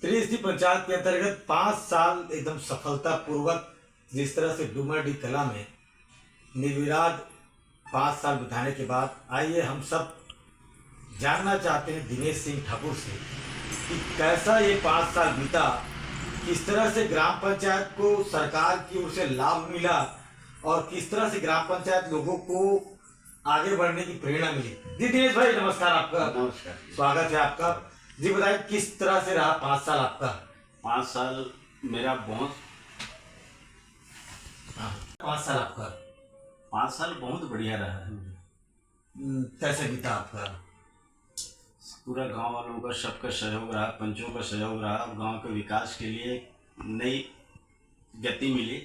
त्रिस्ती पंचायत के अंतर्गत 5 साल एकदम सफलतापूर्वक जिस तरह से डुमरडीह कला में निर्विवाद 5 साल बिताने के बाद आइए हम सब जानना चाहते हैं दिनेश सिंह ठाकुर से कि कैसा ये 5 साल बीता, किस तरह से ग्राम पंचायत को सरकार की ओर से लाभ मिला और किस तरह से ग्राम पंचायत लोगों को आगे बढ़ने की प्रेरणा मिली। जी दिनेश भाई नमस्कार, आपका नमस्कार, स्वागत है आपका। जी बताइए किस तरह से रहा 5 साल आपका? 5 साल मेरा बहुत 5 साल आपका 5 साल बहुत बढ़िया रहा है। कैसे बीता आपका? पूरा गांव वालों का सबका सहयोग रहा, पंचों का सहयोग रहा और गांव के विकास के लिए नई गति मिली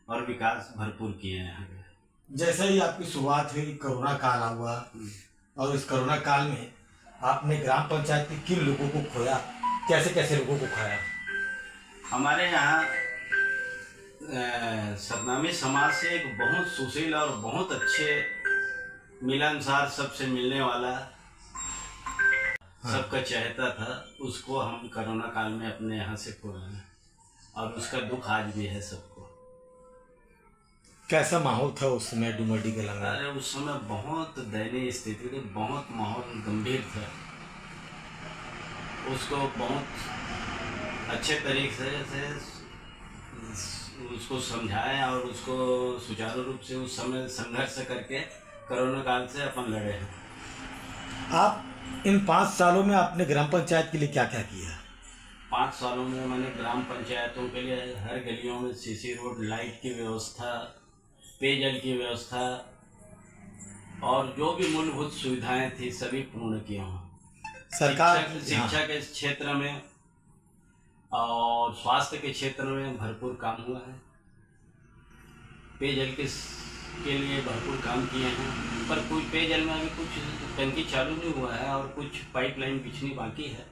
और विकास भरपूर किए हैं यहाँ के। जैसे ही आपकी शुरुआत हुई कोरोना काल हुआ और इस कोरोना काल में आपने ग्राम पंचायत के किन लोगों को खोया, कैसे कैसे लोगों को खोया? हमारे यहाँ सतनामी समाज से एक बहुत सुशील और बहुत अच्छे मिलनसार, सबसे मिलने वाला, सबका चाहता था, उसको हम कोरोना काल में अपने यहाँ से खोए हैं और उसका दुख आज भी है सबको। कैसा माहौल था उस समय डुमरडीह कला में? अरे उस समय बहुत दयनीय स्थिति थी, बहुत माहौल गंभीर था। उसको बहुत अच्छे तरीके से उसको समझाएं और उसको सुचारू रूप से उस समय संघर्ष करके कोरोना काल से अपन लड़े हैं। आप इन 5 सालों में आपने ग्राम पंचायत के लिए क्या क्या किया? 5 सालों में मैंने ग्राम पंचायतों के लिए हर गलियों में सीसी रोड, लाइट की व्यवस्था, पेयजल की व्यवस्था और जो भी मूलभूत सुविधाएं थी सभी पूर्ण किया हूँ। सरकार शिक्षा के क्षेत्र में और स्वास्थ्य के क्षेत्र में भरपूर काम हुआ है। पेयजल के लिए भरपूर काम किए हैं, पर कुछ पेयजल में अभी कुछ टंकी चालू नहीं हुआ है और कुछ पाइपलाइन बिछनी बाकी है।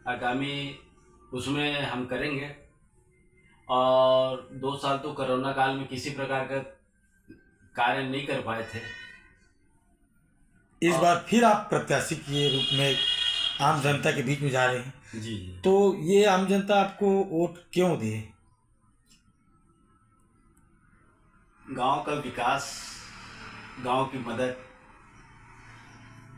आगामी उसमें हम करेंगे। और 2 साल तो कोरोना काल में किसी प्रकार का कार्य नहीं कर पाए थे। इस बार फिर आप प्रत्याशी के रूप में आम जनता के बीच में जा रहे हैं। जी। तो ये आम जनता आपको वोट क्यों दे? गांव का विकास, गांव की मदद,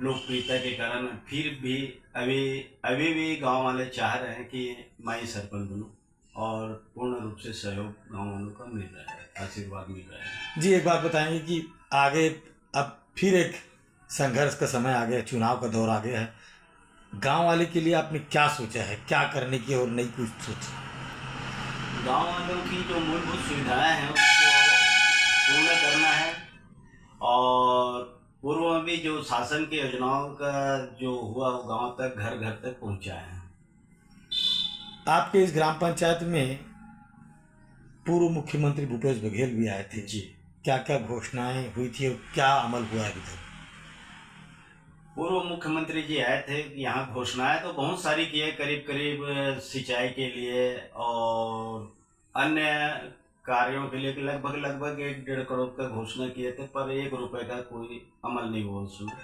लोकप्रियता के कारण फिर भी अभी भी गांव वाले चाह रहे हैं कि मैं ही सरपंच बनूं और पूर्ण रूप से सहयोग गांव वालों का मिल रहा है, आशीर्वाद मिल रहा है। जी एक बात बताएंगे कि आगे अब फिर एक संघर्ष का समय आ गया, चुनाव का दौर आ गया है, गांव वाले के लिए आपने क्या सोचा है, क्या करने की और नई कुछ सोची? गांव वालों की जो मूलभूत सुविधाएं हैं उसको पूर्ण करना है और पूर्व में भी जो शासन की योजनाओं का जो हुआ वो गांव तक, घर घर तक पहुंचाया है। आपके इस ग्राम पंचायत में पूर्व मुख्यमंत्री भूपेश बघेल भी आए थे। जी। क्या क्या घोषणाएं हुई थी और क्या अमल हुआ अभी तक? पूर्व मुख्यमंत्री जी आए थे, यहाँ घोषणाएं तो बहुत सारी की है, करीब करीब सिंचाई के लिए और अन्य कार्यों के लिए लगभग 1.5 करोड़ का घोषणा किए थे, पर 1 रुपए का कोई अमल नहीं हुआ उसमें,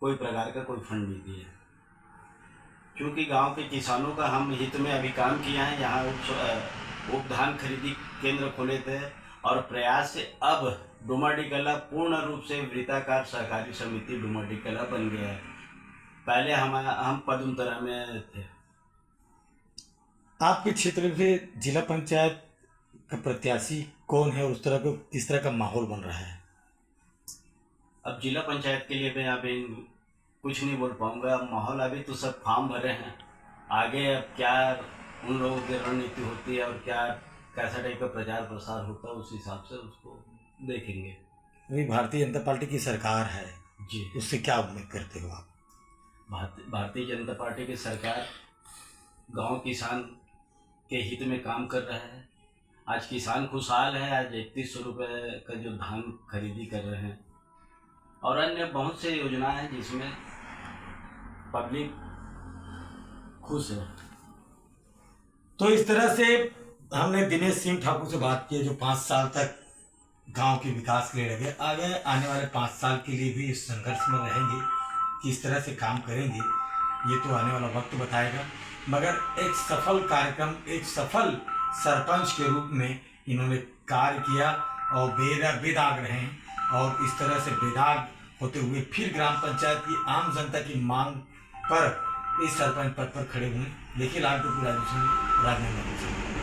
कोई प्रकार का कोई फंड नहीं दिया। क्योंकि गांव के किसानों का हम हित में अभी काम किया है। यहाँ उपधान खरीदी केंद्र खोले थे और प्रयास से अब डुमरडीह कला पूर्ण रूप से वृत्ताकार सहकारी समिति डुमरडीह कला बन गया है। पहले हम पदुमतरा में थे। आपके क्षेत्र में जिला पंचायत का प्रत्याशी कौन है और उस तरह का किस तरह का माहौल बन रहा है? अब जिला पंचायत के लिए मैं अभी कुछ नहीं बोल पाऊंगा। माहौल अभी तो सब फॉर्म भरे हैं, आगे अब क्या उन लोगों की रणनीति होती है और क्या कैसा टाइप का प्रचार प्रसार होता है उस हिसाब से उसको देखेंगे। अभी भारतीय जनता पार्टी की सरकार है जी, उससे क्या उम्मीद करते हो आप? भारतीय जनता पार्टी की सरकार गांव किसान के हित में काम कर रहा है। आज किसान खुशहाल है। आज 3100 रुपये का जो धान खरीदी कर रहे हैं और अन्य बहुत से योजनाएं हैं जिसमें पब्लिक खुश है। तो इस तरह से हमने दिनेश सिंह ठाकुर से बात की जो 5 साल तक गांव के विकास के लिए लगे, आगे आने वाले 5 साल के लिए भी इस संघर्ष में रहेंगे, किस तरह से काम करेंगे ये तो आने वाला वक्त बताएगा, मगर एक सफल कार्यक्रम, एक सफल सरपंच के रूप में इन्होंने कार्य किया और बेदाग रहे और इस तरह से बेदाग होते हुए फिर ग्राम पंचायत की आम जनता की मांग पर इस सरपंच पद पर खड़े हुए। देखिए लाल टोपी राजू सिंह, राजनंदन।